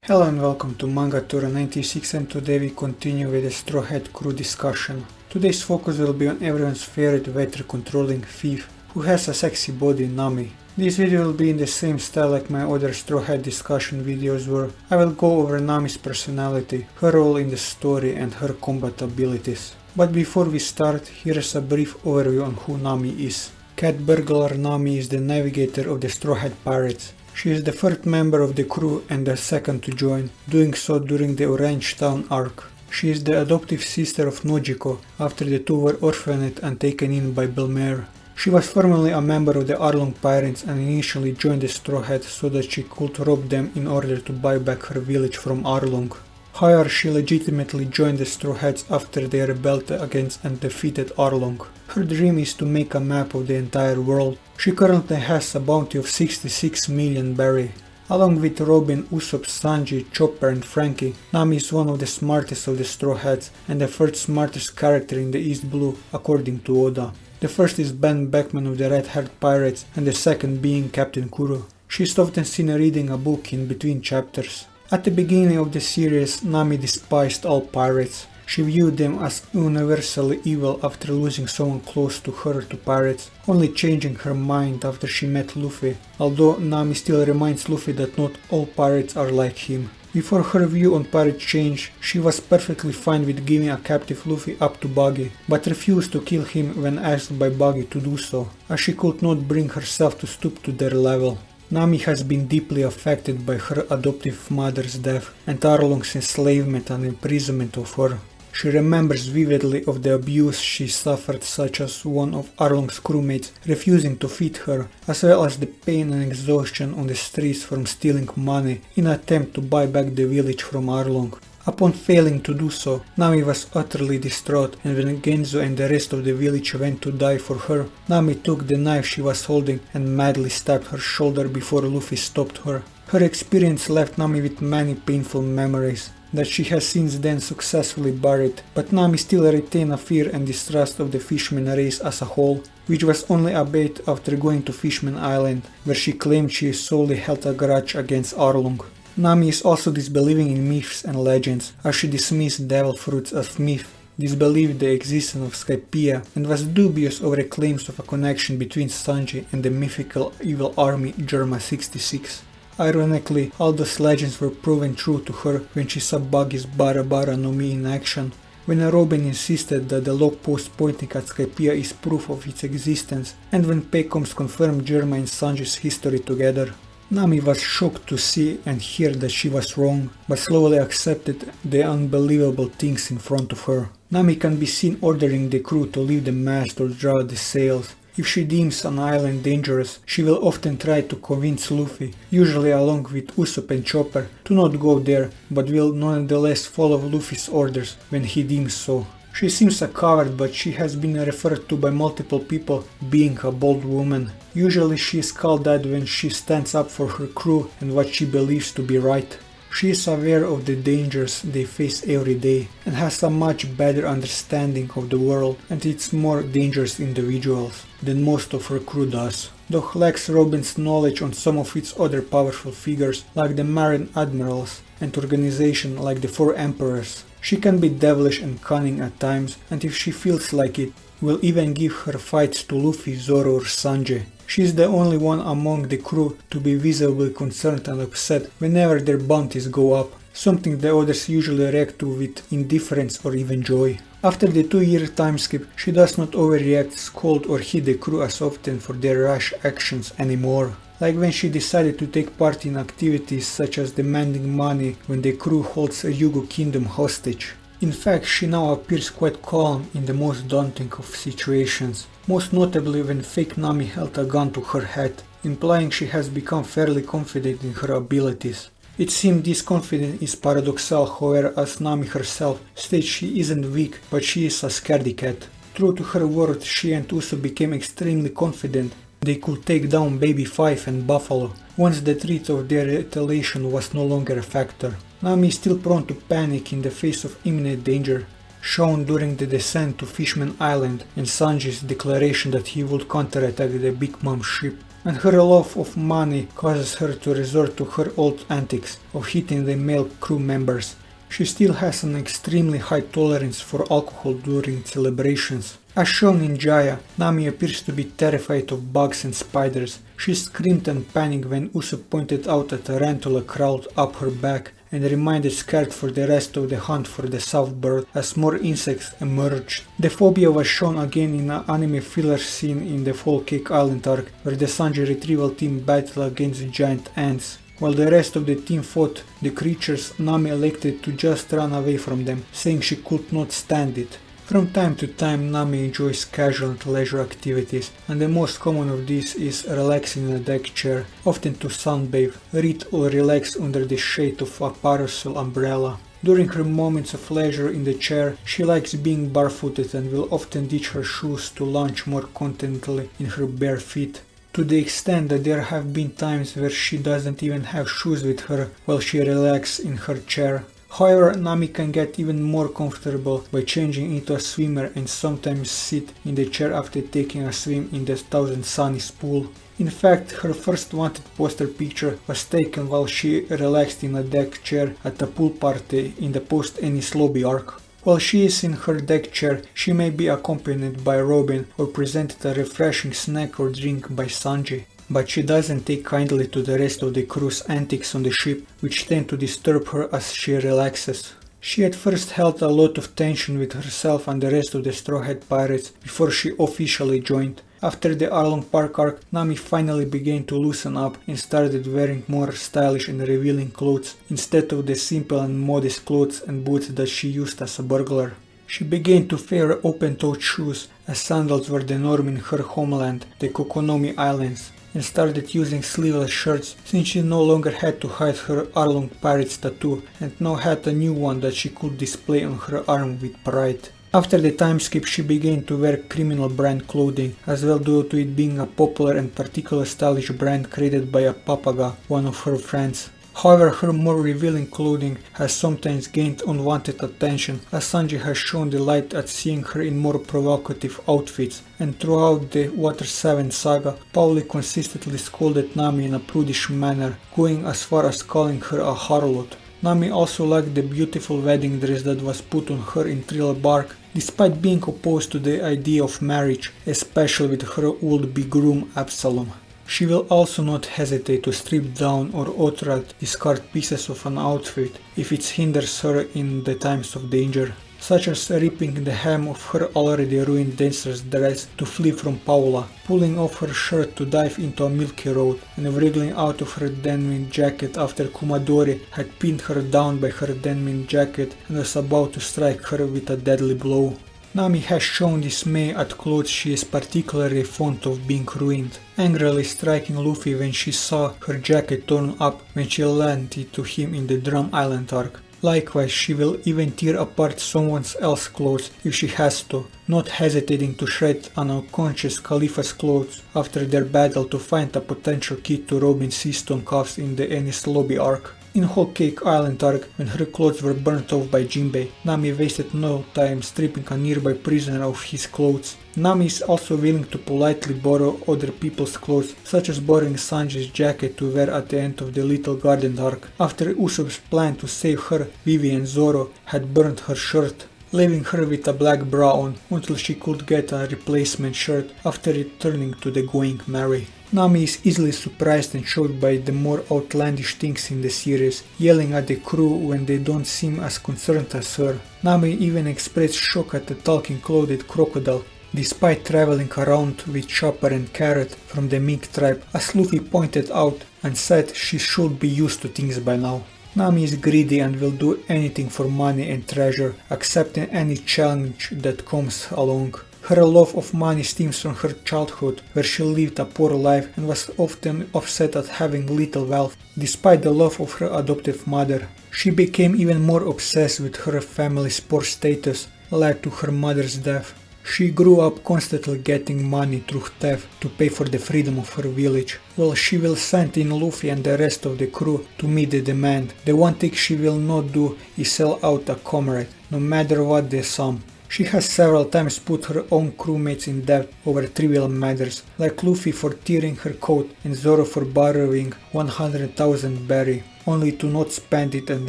Hello and welcome to Manga Tour 96, and today we continue with the Straw Hat crew discussion. Today's focus will be on everyone's favorite weather controlling thief, who has a sexy body, Nami. This video will be in the same style like my other Straw Hat discussion videos were. I will go over Nami's personality, her role in the story and her combat abilities. But before we start, here is a brief overview on who Nami is. Cat burglar Nami is the navigator of the Straw Hat Pirates. She is the first member of the crew and the second to join, doing so during the Orange Town arc. She is the adoptive sister of Nojiko, after the two were orphaned and taken in by Belmer. She was formerly a member of the Arlong Pirates and initially joined the Straw Hat so that she could rob them in order to buy back her village from Arlong. However, she legitimately joined the Straw Hats after they rebelled against and defeated Arlong. Her dream is to make a map of the entire world. She currently has a bounty of 66 million berry. Along with Robin, Usopp, Sanji, Chopper and Frankie, Nami is one of the smartest of the Straw Hats and the third smartest character in the East Blue, according to Oda. The first is Ben Beckman of the Red Haired Pirates and the second being Captain Kuro. She is often seen reading a book in between chapters. At the beginning of the series, Nami despised all pirates. She viewed them as universally evil after losing someone close to her to pirates, only changing her mind after she met Luffy, although Nami still reminds Luffy that not all pirates are like him. Before her view on pirates changed, she was perfectly fine with giving a captive Luffy up to Buggy, but refused to kill him when asked by Buggy to do so, as she could not bring herself to stoop to their level. Nami has been deeply affected by her adoptive mother's death and Arlong's enslavement and imprisonment of her. She remembers vividly of the abuse she suffered, such as one of Arlong's crewmates refusing to feed her, as well as the pain and exhaustion on the streets from stealing money in an attempt to buy back the village from Arlong. Upon failing to do so, Nami was utterly distraught, and when Genzo and the rest of the village went to die for her, Nami took the knife she was holding and madly stabbed her shoulder before Luffy stopped her. Her experience left Nami with many painful memories that she has since then successfully buried, but Nami still retained a fear and distrust of the Fishman race as a whole, which was only abated after going to Fishman Island, where she claimed she solely held a grudge against Arlong. Nami is also disbelieving in myths and legends, as she dismissed devil fruits as myth, disbelieved the existence of Skypiea, and was dubious over claims of a connection between Sanji and the mythical evil army Germa 66. Ironically, all those legends were proven true to her when she saw Buggy's Bara Bara no Mi in action, when Robin insisted that the log post pointing at Skypiea is proof of its existence, and when Paycoms confirmed Germa and Sanji's history together. Nami was shocked to see and hear that she was wrong, but slowly accepted the unbelievable things in front of her. Nami can be seen ordering the crew to leave the mast or draw the sails. If she deems an island dangerous, she will often try to convince Luffy, usually along with Usopp and Chopper, to not go there, but will nonetheless follow Luffy's orders when he deems so. She seems a coward, but she has been referred to by multiple people being a bold woman. Usually she is called that when she stands up for her crew and what she believes to be right. She is aware of the dangers they face every day and has a much better understanding of the world and its more dangerous individuals than most of her crew does, though lacks Robin's knowledge on some of its other powerful figures like the Marine Admirals and organizations like the Four Emperors. She can be devilish and cunning at times, and if she feels like it, will even give her fights to Luffy, Zoro or Sanji. She is the only one among the crew to be visibly concerned and upset whenever their bounties go up, something the others usually react to with indifference or even joy. After the 2-year time skip, she does not overreact, scold or hit the crew as often for their rash actions anymore. Like when she decided to take part in activities such as demanding money when the crew holds a Yugo kingdom hostage. In fact, she now appears quite calm in the most daunting of situations, most notably when fake Nami held a gun to her head, implying she has become fairly confident in her abilities. It seems this confidence is paradoxal, however, as Nami herself states she isn't weak, but she is a scaredy cat. True to her word, she and Usopp became extremely confident they could take down Baby Five and Buffalo, once the threat of their retaliation was no longer a factor. Nami is still prone to panic in the face of imminent danger, shown during the descent to Fishman Island and Sanji's declaration that he would counterattack the Big Mom ship. and her love of money causes her to resort to her old antics of hitting the male crew members. She still has an extremely high tolerance for alcohol during celebrations. As shown in Jaya, Nami appears to be terrified of bugs and spiders. She screamed and panicked when Usopp pointed out a tarantula crawled up her back and remained scared for the rest of the hunt for the south bird as more insects emerged. The phobia was shown again in an anime filler scene in the Whole Cake Island arc, where the Sanji retrieval team battled against giant ants. While the rest of the team fought the creatures, Nami elected to just run away from them, saying she could not stand it. From time to time, Nami enjoys casual and leisure activities, and the most common of these is relaxing in a deck chair, often to sunbathe, read or relax under the shade of a parasol umbrella. During her moments of leisure in the chair, she likes being barefooted and will often ditch her shoes to lounge more contentedly in her bare feet, to the extent that there have been times where she doesn't even have shoes with her while she relaxes in her chair. However, Nami can get even more comfortable by changing into a swimmer and sometimes sit in the chair after taking a swim in the Thousand Sunnies pool. In fact, her first wanted poster picture was taken while she relaxed in a deck chair at a pool party in the post-Ennis lobby arc. While she is in her deck chair, she may be accompanied by Robin or presented a refreshing snack or drink by Sanji. But she doesn't take kindly to the rest of the crew's antics on the ship, which tend to disturb her as she relaxes. She at first held a lot of tension with herself and the rest of the Straw Hat Pirates before she officially joined. After the Arlong Park arc, Nami finally began to loosen up and started wearing more stylish and revealing clothes instead of the simple and modest clothes and boots that she used as a burglar. She began to wear open-toed shoes, as sandals were the norm in her homeland, the Kokonomi Islands, and started using sleeveless shirts since she no longer had to hide her Arlong Pirates tattoo and now had a new one that she could display on her arm with pride. After the time skip, she began to wear criminal brand clothing, as well due to it being a popular and particularly stylish brand created by a Papaga, one of her friends. However, her more revealing clothing has sometimes gained unwanted attention, as Sanji has shown delight at seeing her in more provocative outfits, and throughout the Water 7 saga, Pauli consistently scolded Nami in a prudish manner, going as far as calling her a harlot. Nami also liked the beautiful wedding dress that was put on her in Thriller Bark, despite being opposed to the idea of marriage, especially with her would-be groom Absalom. She will also not hesitate to strip down or outright discard pieces of an outfit if it hinders her in the times of danger, such as ripping the hem of her already ruined dancer's dress to flee from Paula, pulling off her shirt to dive into a milky road, and wriggling out of her denim jacket after Kumadori had pinned her down by her denim jacket and was about to strike her with a deadly blow. Nami has shown dismay at clothes she is particularly fond of being ruined, angrily striking Luffy when she saw her jacket torn up when she lent it to him in the Drum Island arc. Likewise, she will even tear apart someone else's clothes if she has to, not hesitating to shred an unconscious Khalifa's clothes after their battle to find a potential key to Robin's sea-stone cuffs in the Ennis lobby arc. In Whole Cake Island arc, when her clothes were burnt off by Jinbei, Nami wasted no time stripping a nearby prisoner of his clothes. Nami is also willing to politely borrow other people's clothes, such as borrowing Sanji's jacket to wear at the end of the Little Garden arc, after Usopp's plan to save her, Vivi and Zoro had burnt her shirt, leaving her with a black bra on until she could get a replacement shirt after returning to the Going Merry. Nami is easily surprised and shocked by the more outlandish things in the series, yelling at the crew when they don't seem as concerned as her. Nami even expressed shock at the talking clothed crocodile, despite traveling around with Chopper and Carrot from the Mink tribe, as Luffy pointed out and said she should be used to things by now. Nami is greedy and will do anything for money and treasure, accepting any challenge that comes along. Her love of money stems from her childhood, where she lived a poor life and was often upset at having little wealth, despite the love of her adoptive mother. She became even more obsessed with her family's poor status, led to her mother's death. She grew up constantly getting money through theft to pay for the freedom of her village. While she will send in Luffy and the rest of the crew to meet the demand, the one thing she will not do is sell out a comrade, no matter what the sum. She has several times put her own crewmates in debt over trivial matters, like Luffy for tearing her coat and Zoro for borrowing 100,000 berry, only to not spend it and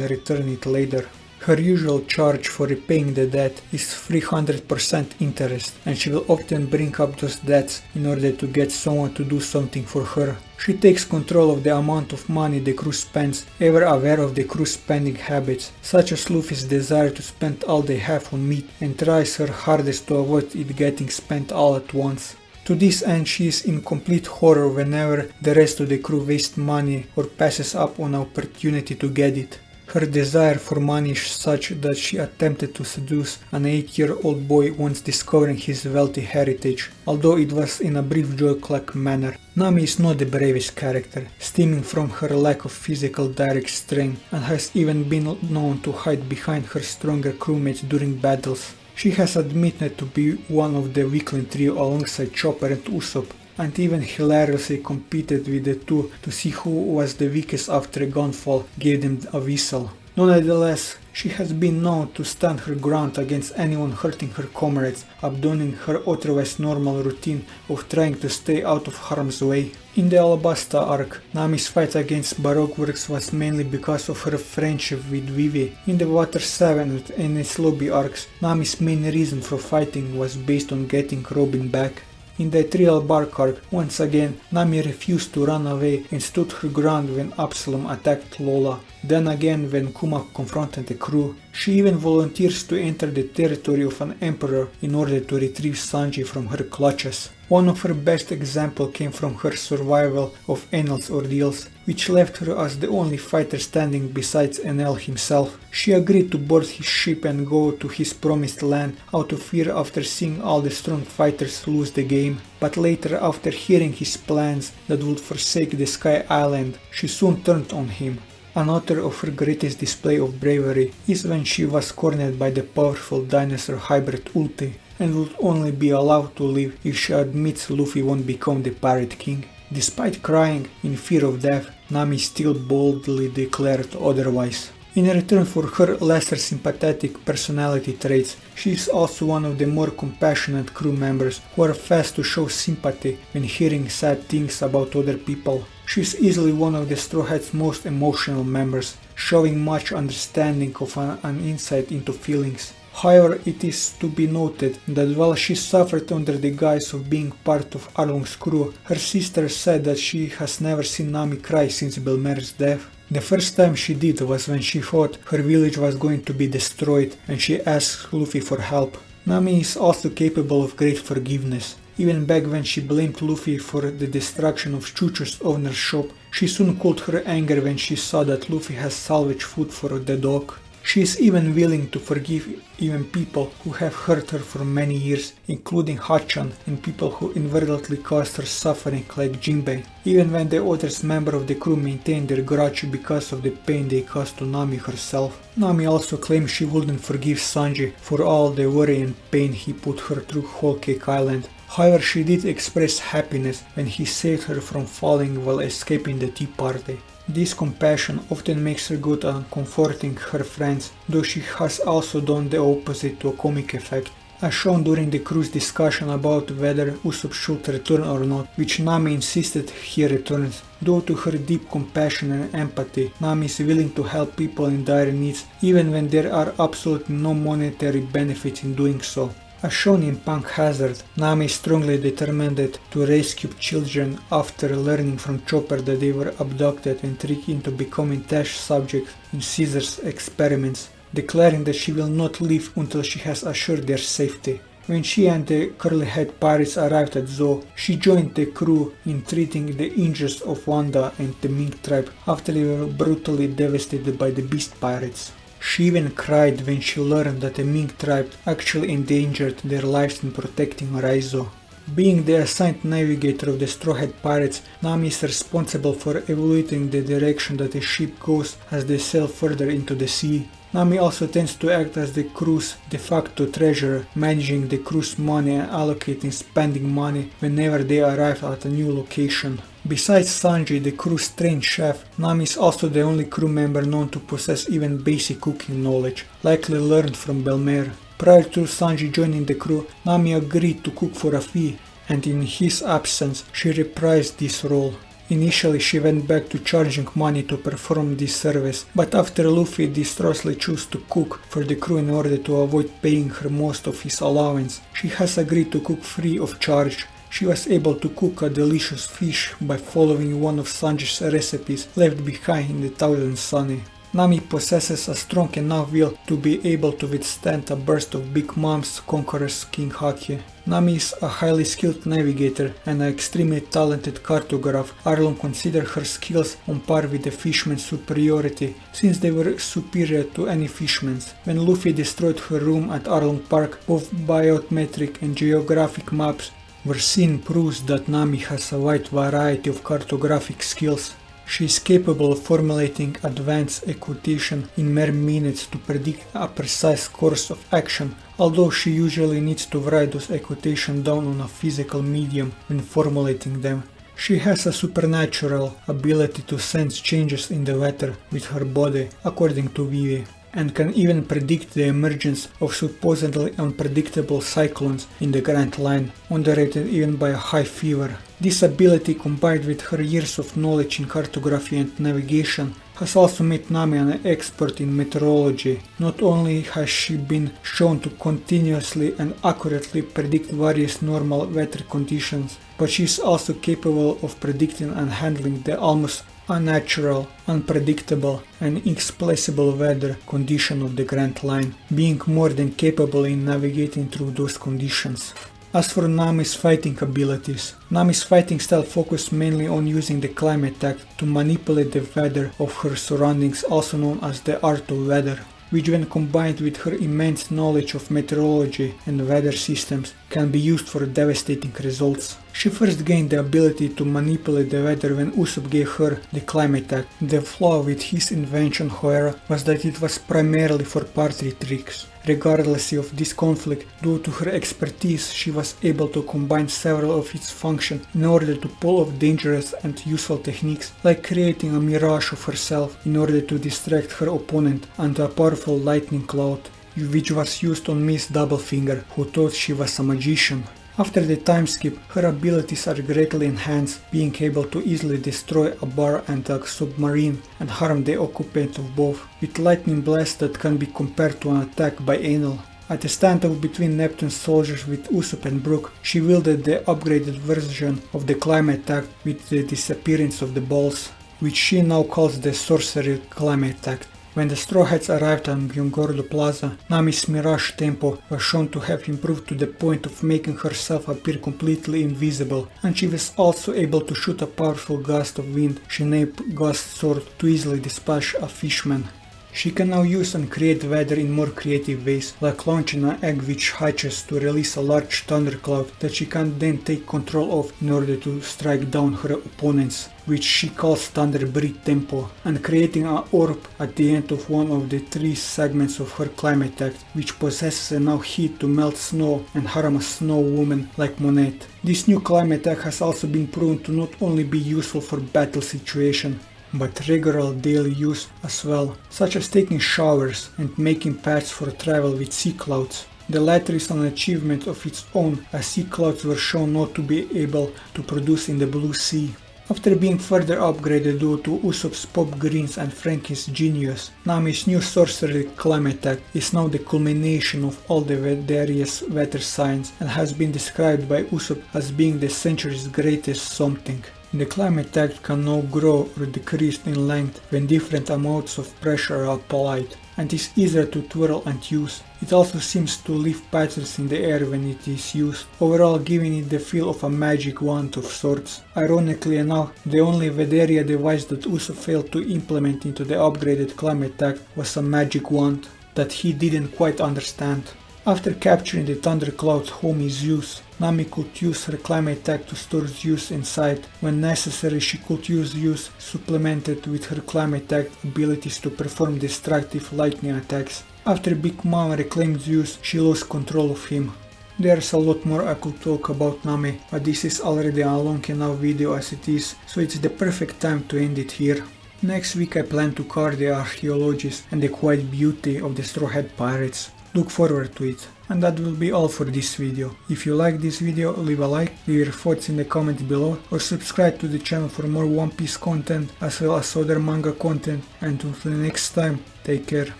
return it later. Her usual charge for repaying the debt is 300% interest, and she will often bring up those debts in order to get someone to do something for her. She takes control of the amount of money the crew spends, ever aware of the crew's spending habits, such as Luffy's desire to spend all they have on meat, and tries her hardest to avoid it getting spent all at once. To this end, she is in complete horror whenever the rest of the crew wastes money or passes up on an opportunity to get it. Her desire for money is such that she attempted to seduce an 8-year-old boy once discovering his wealthy heritage, although it was in a brief joke-like manner. Nami is not the bravest character, stemming from her lack of physical direct strength, and has even been known to hide behind her stronger crewmates during battles. She has admitted to be one of the weakling trio alongside Chopper and Usopp, and even hilariously competed with the two to see who was the weakest after Gunfall gave them a whistle. Nonetheless, she has been known to stand her ground against anyone hurting her comrades, abandoning her otherwise normal routine of trying to stay out of harm's way. In the Alabasta arc, Nami's fight against Baroque Works was mainly because of her friendship with Vivi. In the Water 7 and its Lobby arcs, Nami's main reason for fighting was based on getting Robin back. In the Trial Bark arc, once again, Nami refused to run away and stood her ground when Absalom attacked Lola. Then again when Kuma confronted the crew. She even volunteers to enter the territory of an emperor in order to retrieve Sanji from her clutches. One of her best examples came from her survival of Enel's ordeals, which left her as the only fighter standing besides Enel himself. She agreed to board his ship and go to his promised land out of fear after seeing all the strong fighters lose the game, but later, after hearing his plans that would forsake the Sky Island, she soon turned on him. Another of her greatest display of bravery is when she was cornered by the powerful dinosaur hybrid Ulti, and would only be allowed to live if she admits Luffy won't become the Pirate King. Despite crying in fear of death, Nami still boldly declared otherwise. In return for her lesser sympathetic personality traits, she is also one of the more compassionate crew members who are fast to show sympathy when hearing sad things about other people. She is easily one of the Straw Hat's most emotional members, showing much understanding of an insight into feelings. However, it is to be noted that while she suffered under the guise of being part of Arlong's crew, her sister said that she has never seen Nami cry since Belmer's death. The first time she did was when she thought her village was going to be destroyed and she asked Luffy for help. Nami is also capable of great forgiveness. Even back when she blamed Luffy for the destruction of Chucho's owner's shop, she soon cooled her anger when she saw that Luffy has salvaged food for the dog. She is even willing to forgive even people who have hurt her for many years, including Hachan and people who inadvertently caused her suffering like Jinbei, even when the others member of the crew maintain their grudge because of the pain they caused to Nami herself. Nami also claims she wouldn't forgive Sanji for all the worry and pain he put her through Whole Cake Island. However, she did express happiness when he saved her from falling while escaping the tea party. This compassion often makes her good at comforting her friends, though she has also done the opposite to a comic effect, as shown during the crew's discussion about whether Usopp should return or not, which Nami insisted he returns. Due to her deep compassion and empathy, Nami is willing to help people in dire needs, even when there are absolutely no monetary benefits in doing so. As shown in Punk Hazard, Nami is strongly determined to rescue children after learning from Chopper that they were abducted and tricked into becoming test subjects in Caesar's experiments, declaring that she will not leave until she has assured their safety. When she and the curly-haired pirates arrived at Zou, she joined the crew in treating the injuries of Wanda and the Mink tribe after they were brutally devastated by the Beast Pirates. She even cried when she learned that the Mink tribe actually endangered their lives in protecting Raizo. Being the assigned navigator of the Straw Hat Pirates, Nami is responsible for evaluating the direction that the ship goes as they sail further into the sea. Nami also tends to act as the crew's de facto treasurer, managing the crew's money and allocating spending money whenever they arrive at a new location. Besides Sanji, the crew's trained chef, Nami is also the only crew member known to possess even basic cooking knowledge, likely learned from Belmer. Prior to Sanji joining the crew, Nami agreed to cook for a fee, and in his absence she reprised this role. Initially she went back to charging money to perform this service, but after Luffy destroyedly chose to cook for the crew in order to avoid paying her most of his allowance, she has agreed to cook free of charge. She was able to cook a delicious fish by following one of Sanji's recipes left behind in the Thousand Sunny. Nami possesses a strong enough will to be able to withstand a burst of Big Mom's Conqueror's King Haki. Nami is a highly skilled navigator and an extremely talented cartographer. Arlong considered her skills on par with the fisherman's superiority, since they were superior to any fisherman's. When Luffy destroyed her room at Arlong Park, both biometric and geographic maps were seen proofs that Nami has a wide variety of cartographic skills. She is capable of formulating advanced equation in mere minutes to predict a precise course of action, although she usually needs to write those equations down on a physical medium when formulating them. She has a supernatural ability to sense changes in the weather with her body, according to Vivi, and can even predict the emergence of supposedly unpredictable cyclones in the Grand Line, underrated even by a high fever. This ability, combined with her years of knowledge in cartography and navigation, has also made Nami an expert in meteorology. Not only has she been shown to continuously and accurately predict various normal weather conditions, but she is also capable of predicting and handling the almost unnatural, unpredictable and inexplicable weather condition of the Grand Line, being more than capable in navigating through those conditions. As for Nami's fighting abilities, Nami's fighting style focused mainly on using the climate tech to manipulate the weather of her surroundings, also known as the art of weather, which when combined with her immense knowledge of meteorology and weather systems can be used for devastating results. She first gained the ability to manipulate the weather when Usopp gave her the climate tech. The flaw with his invention, however, was that it was primarily for party tricks. Regardless of this conflict, due to her expertise, she was able to combine several of its functions in order to pull off dangerous and useful techniques, like creating a mirage of herself in order to distract her opponent, and a powerful lightning cloud, which was used on Miss Doublefinger, who thought she was a magician. After the time skip, her abilities are greatly enhanced, being able to easily destroy a bar and a submarine and harm the occupant of both, with lightning blasts that can be compared to an attack by Enel. At a standoff between Neptune's soldiers with Usopp and Brook, she wielded the upgraded version of the climate tech with the disappearance of the balls, which she now calls the sorcery climate tech. When the Straw Hats arrived on Byongordo Plaza, Nami's Mirage tempo was shown to have improved to the point of making herself appear completely invisible, and she was also able to shoot a powerful gust of wind she named Gust Sword to easily dispatch a fishman. She can now use and create weather in more creative ways, like launching an egg which hatches to release a large thundercloud that she can then take control of in order to strike down her opponents, which she calls Thunder Breed Tempo, and creating an orb at the end of one of the three segments of her climate tech, which possesses enough heat to melt snow and harm a snow woman like Monette. This new climate tech has also been proven to not only be useful for battle situations, but regular daily use as well, such as taking showers and making paths for travel with sea clouds. The latter is an achievement of its own, as sea clouds were shown not to be able to produce in the Blue Sea. After being further upgraded due to Usopp's Pop Greens and Frankie's genius, Nami's new sorcery climate tech is now the culmination of all the various weather signs and has been described by Usopp as being the century's greatest something. The climate tech can now grow or decrease in length when different amounts of pressure are applied, and is easier to twirl and use. It also seems to leave patterns in the air when it is used, overall giving it the feel of a magic wand of sorts. Ironically enough, the only Vedaria device that Usopp failed to implement into the upgraded climate tech was a magic wand that he didn't quite understand. After capturing the Thundercloud's homie Zeus, Nami could use her climate tech to store Zeus inside. When necessary, she could use Zeus supplemented with her climate tech abilities to perform destructive lightning attacks. After Big Mom reclaimed Zeus, she lost control of him. There's a lot more I could talk about Nami, but this is already a long enough video as it is, so it's the perfect time to end it here. Next week I plan to cover the archaeologists and the quiet beauty of the Straw Hat Pirates. Look forward to it. And that will be all for this video. If you like this video, leave a like, leave your thoughts in the comment below, or subscribe to the channel for more One Piece content as well as other manga content. And until next time, take care.